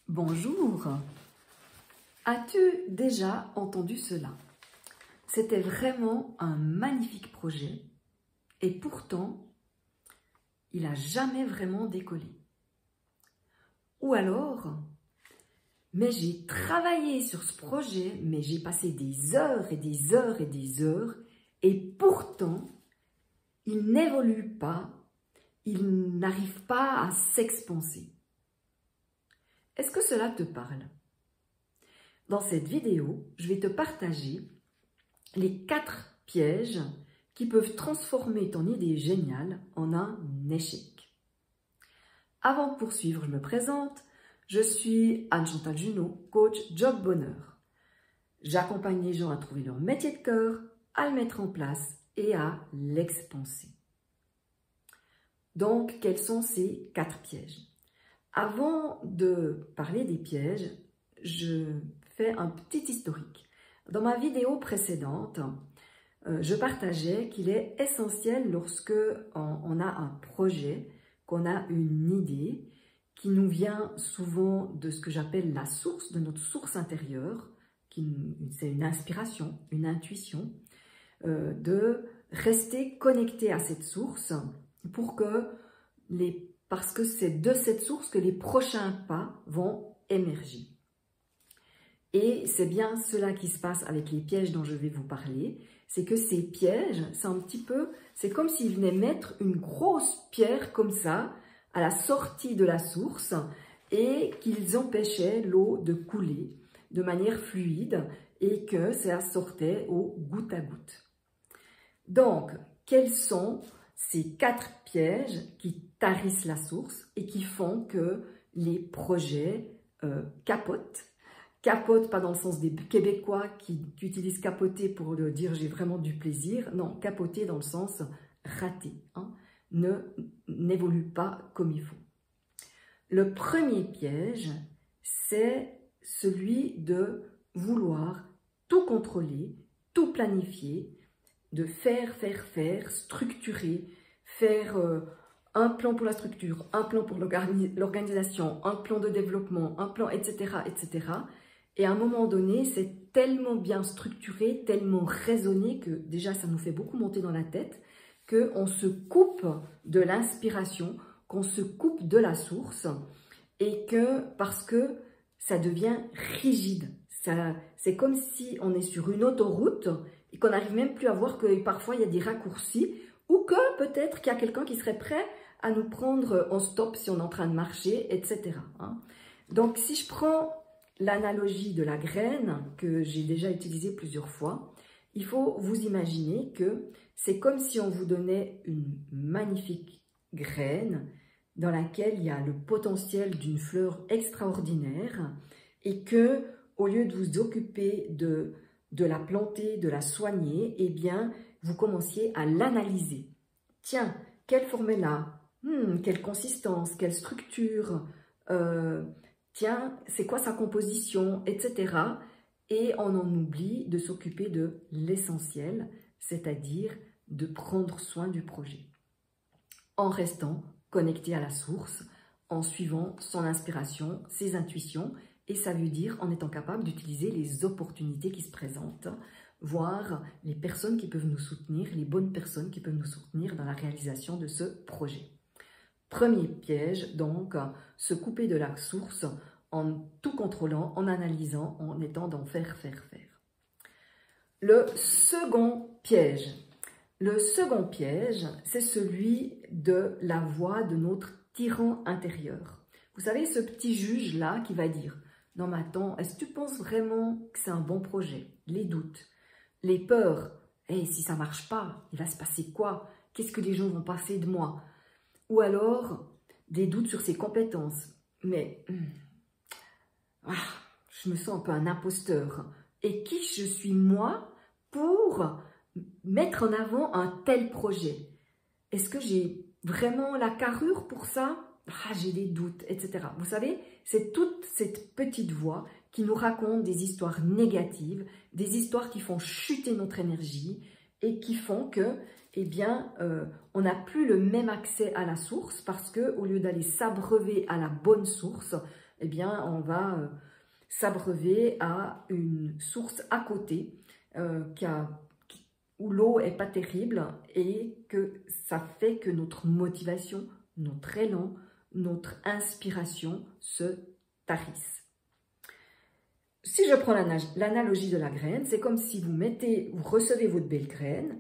Bonjour. As-tu déjà entendu cela? C'était vraiment un magnifique projet et pourtant, il n'a jamais vraiment décollé. Ou alors, mais j'ai travaillé sur ce projet, mais j'ai passé des heures et des heures et des heures et pourtant, il n'évolue pas, il n'arrive pas à s'expanser. Est-ce que cela te parle? Dans cette vidéo, je vais te partager les 4 pièges qui peuvent transformer ton idée géniale en un échec. Avant de poursuivre, je me présente. Je suis Anne-Chantal Junot, coach Job Bonheur. J'accompagne les gens à trouver leur métier de cœur, à le mettre en place et à l'expanser. Donc, quels sont ces 4 pièges? Avant de parler des pièges, je fais un petit historique. Dans ma vidéo précédente, je partageais qu'il est essentiel lorsque on a un projet, qu'on a une idée qui nous vient souvent de ce que j'appelle la source, de notre source intérieure, c'est une inspiration, une intuition, de rester connecté à cette source pour que parce que c'est de cette source que les prochains pas vont émerger. Et c'est bien cela qui se passe avec les pièges dont je vais vous parler. C'est que ces pièges, c'est comme s'ils venaient mettre une grosse pierre comme ça à la sortie de la source et qu'ils empêchaient l'eau de couler de manière fluide et que ça sortait au goutte à goutte. Donc, quels sont ces 4 pièges qui tarissent la source et qui font que les projets capotent? Capote, pas dans le sens des Québécois qui utilisent capoter pour le dire j'ai vraiment du plaisir. Non, capoter dans le sens rater, hein, n'évolue pas comme il faut. Le premier piège, c'est celui de vouloir tout contrôler, tout planifier, de faire, structurer, faire un plan pour la structure, un plan pour l'organisation, un plan de développement, un plan, etc., etc. Et à un moment donné, c'est tellement bien structuré, tellement raisonné que déjà ça nous fait beaucoup monter dans la tête, qu'on se coupe de l'inspiration, qu'on se coupe de la source et parce que ça devient rigide. C'est comme si on est sur une autoroute et qu'on n'arrive même plus à voir que parfois il y a des raccourcis ou que peut-être qu'il y a quelqu'un qui serait prêt à nous prendre en stop si on est en train de marcher, etc. Donc si je prends l'analogie de la graine que j'ai déjà utilisée plusieurs fois, il faut vous imaginer que c'est comme si on vous donnait une magnifique graine dans laquelle il y a le potentiel d'une fleur extraordinaire et que, au lieu de vous occuper de la planter, de la soigner, eh bien, vous commenciez à l'analyser. Tiens, quelle forme elle a? Quelle consistance? Quelle structure? Tiens, c'est quoi sa composition, etc. Et on en oublie de s'occuper de l'essentiel, c'est-à-dire de prendre soin du projet. En restant connecté à la source, en suivant son inspiration, ses intuitions, et ça veut dire en étant capable d'utiliser les opportunités qui se présentent, voir les personnes qui peuvent nous soutenir, les bonnes personnes qui peuvent nous soutenir dans la réalisation de ce projet. Premier piège, donc, se couper de la source en tout contrôlant, en analysant, en étant dans faire. Le second piège, c'est celui de la voix de notre tyran intérieur. Vous savez, ce petit juge-là qui va dire « Non, mais attends, est-ce que tu penses vraiment que c'est un bon projet ?» Les doutes, les peurs. « Hey, si ça ne marche pas, il va se passer quoi? Qu'est-ce que les gens vont penser de moi ?» Ou alors, des doutes sur ses compétences. Mais je me sens un peu un imposteur. Et qui je suis moi pour mettre en avant un tel projet? Est-ce que j'ai vraiment la carrure pour ça? J'ai des doutes, etc. Vous savez, c'est toute cette petite voix qui nous raconte des histoires négatives, des histoires qui font chuter notre énergie et qui font que, eh bien, on n'a plus le même accès à la source parce que, au lieu d'aller s'abreuver à la bonne source, eh bien, on va s'abreuver à une source à côté où l'eau n'est pas terrible et que ça fait que notre motivation, notre élan, notre inspiration se tarissent. Si je prends l'analogie de la graine, c'est comme si vous recevez votre belle graine,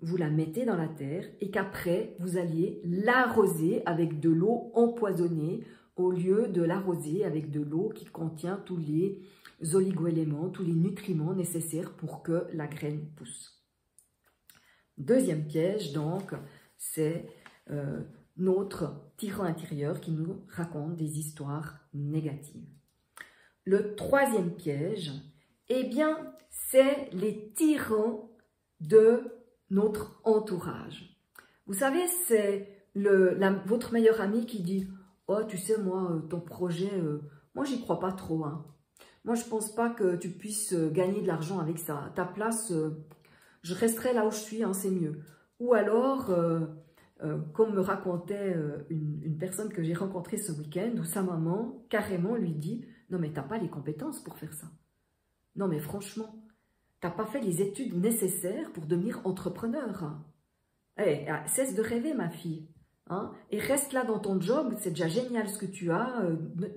vous la mettez dans la terre et qu'après, vous alliez l'arroser avec de l'eau empoisonnée au lieu de l'arroser avec de l'eau qui contient tous les oligo-éléments, tous les nutriments nécessaires pour que la graine pousse. Deuxième piège, donc, c'est notre tyran intérieur qui nous raconte des histoires négatives. Le troisième piège, eh bien, c'est les tyrans de notre entourage. Vous savez, c'est votre meilleur ami qui dit « Oh, tu sais, moi, ton projet, moi, j'y crois pas trop. Hein. Moi, je pense pas que tu puisses gagner de l'argent avec ça. À ta place, je resterai là où je suis, hein, c'est mieux. » Ou alors, comme me racontait une personne que j'ai rencontrée ce week-end, où sa maman, carrément, lui dit « Non, mais t'as pas les compétences pour faire ça. Non, mais franchement, t'as pas fait les études nécessaires pour devenir entrepreneur. Hey, cesse de rêver, ma fille. Hein, et reste là dans ton job, c'est déjà génial ce que tu as.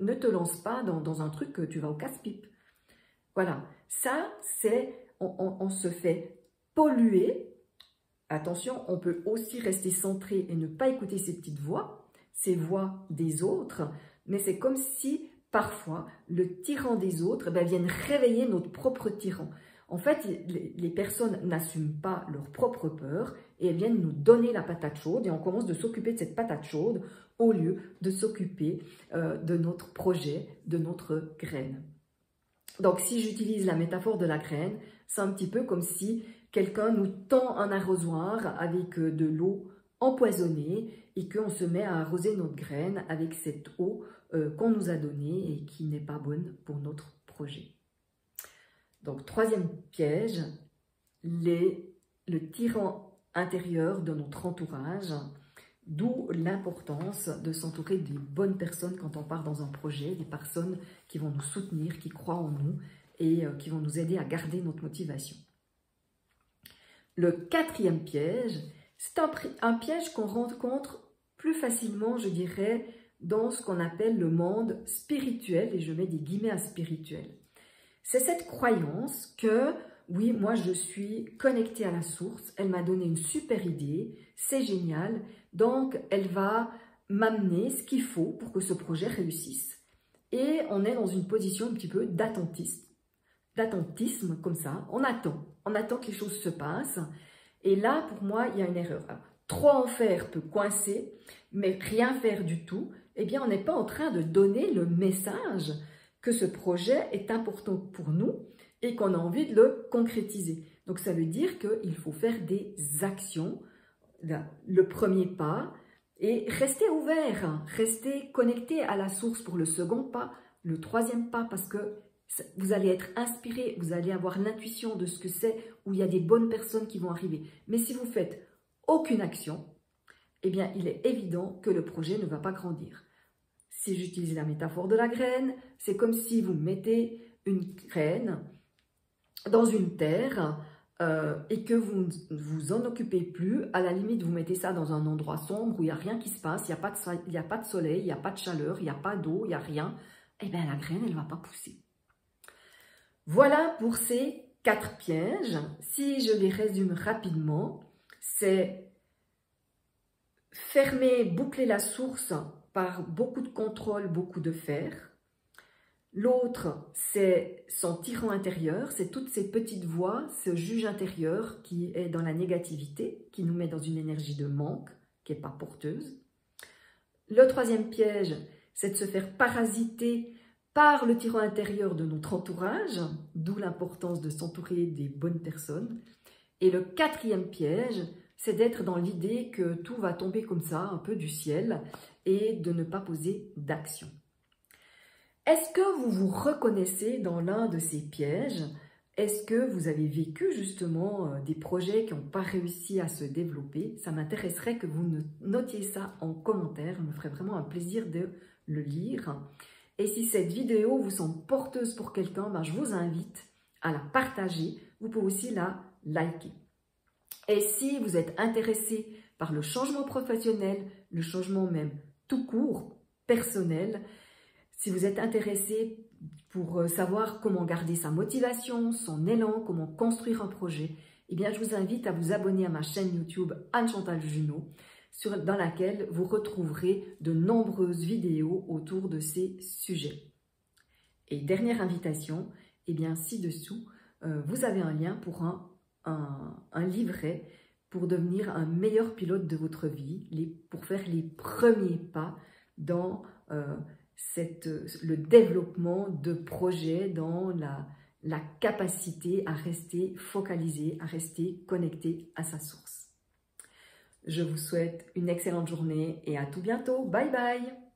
Ne te lance pas dans un truc que tu vas au casse-pipe. » Voilà, ça, c'est, on se fait polluer. Attention, on peut aussi rester centré et ne pas écouter ces petites voix, ces voix des autres, mais c'est comme si, parfois, le tyran des autres viennent réveiller notre propre tyran. En fait, les personnes n'assument pas leur propre peur et elles viennent nous donner la patate chaude et on commence de s'occuper de cette patate chaude au lieu de s'occuper de notre projet, de notre graine. Donc, si j'utilise la métaphore de la graine, c'est un petit peu comme si quelqu'un nous tend un arrosoir avec de l'eau empoisonnée et qu'on se met à arroser notre graine avec cette eau qu'on nous a donnée et qui n'est pas bonne pour notre projet. Donc, troisième piège, le tyran intérieur de notre entourage, d'où l'importance de s'entourer des bonnes personnes quand on part dans un projet, des personnes qui vont nous soutenir, qui croient en nous et qui vont nous aider à garder notre motivation. Le quatrième piège, c'est un piège qu'on rencontre plus facilement, je dirais, dans ce qu'on appelle le monde spirituel, et je mets des guillemets à spirituel. C'est cette croyance que, oui, moi je suis connectée à la source, elle m'a donné une super idée, c'est génial, donc elle va m'amener ce qu'il faut pour que ce projet réussisse. Et on est dans une position un petit peu d'attentisme comme ça, on attend que les choses se passent. Et là, pour moi, il y a une erreur. Alors, trop en faire peut coincer, mais rien faire du tout, eh bien, on n'est pas en train de donner le message que ce projet est important pour nous et qu'on a envie de le concrétiser. Donc, ça veut dire qu'il faut faire des actions, le premier pas, et rester ouvert, rester connecté à la source pour le second pas, le troisième pas, parce que vous allez être inspiré, vous allez avoir l'intuition de ce que c'est, où il y a des bonnes personnes qui vont arriver. Mais si vous faites aucune action, eh bien, il est évident que le projet ne va pas grandir. Si j'utilise la métaphore de la graine, c'est comme si vous mettez une graine dans une terre et que vous ne vous en occupez plus. À la limite, vous mettez ça dans un endroit sombre où il n'y a rien qui se passe, il n'y a pas de soleil, il n'y a pas de chaleur, il n'y a pas d'eau, il n'y a rien. Eh bien, la graine, elle ne va pas pousser. Voilà pour ces 4 pièges. Si je les résume rapidement, c'est fermer, boucler la source par beaucoup de contrôle, beaucoup de faire. L'autre, c'est son tyran intérieur, c'est toutes ces petites voix, ce juge intérieur qui est dans la négativité, qui nous met dans une énergie de manque, qui n'est pas porteuse. Le troisième piège, c'est de se faire parasiter par le tyran intérieur de notre entourage, d'où l'importance de s'entourer des bonnes personnes. Et le quatrième piège, c'est d'être dans l'idée que tout va tomber comme ça, un peu du ciel, et de ne pas poser d'action. Est-ce que vous vous reconnaissez dans l'un de ces pièges? Est-ce que vous avez vécu justement des projets qui n'ont pas réussi à se développer? Ça m'intéresserait que vous notiez ça en commentaire, il me ferait vraiment un plaisir de le lire. Et si cette vidéo vous semble porteuse pour quelqu'un, ben, je vous invite à la partager. Vous pouvez aussi la liker. Et si vous êtes intéressé par le changement professionnel, le changement même tout court, personnel, si vous êtes intéressé pour savoir comment garder sa motivation, son élan, comment construire un projet, eh bien, je vous invite à vous abonner à ma chaîne YouTube Anne-Chantal Junot, dans laquelle vous retrouverez de nombreuses vidéos autour de ces sujets. Et dernière invitation, eh bien, ci-dessous, vous avez un lien pour un livret pour devenir un meilleur pilote de votre vie, pour faire les premiers pas dans le développement de projets, dans la capacité à rester focalisé, à rester connecté à sa source. Je vous souhaite une excellente journée et à tout bientôt. Bye bye!